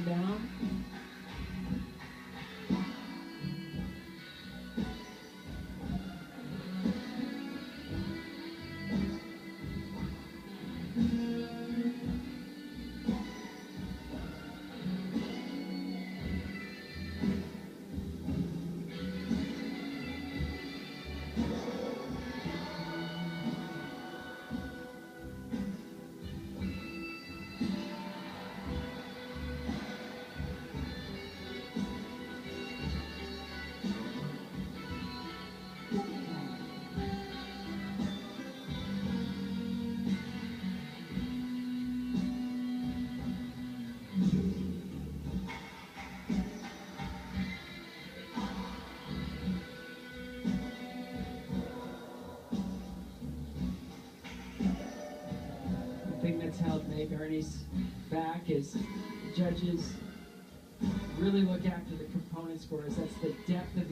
come down. The thing that's held Meg Ernie's back is judges really look after the component scores. That's the depth of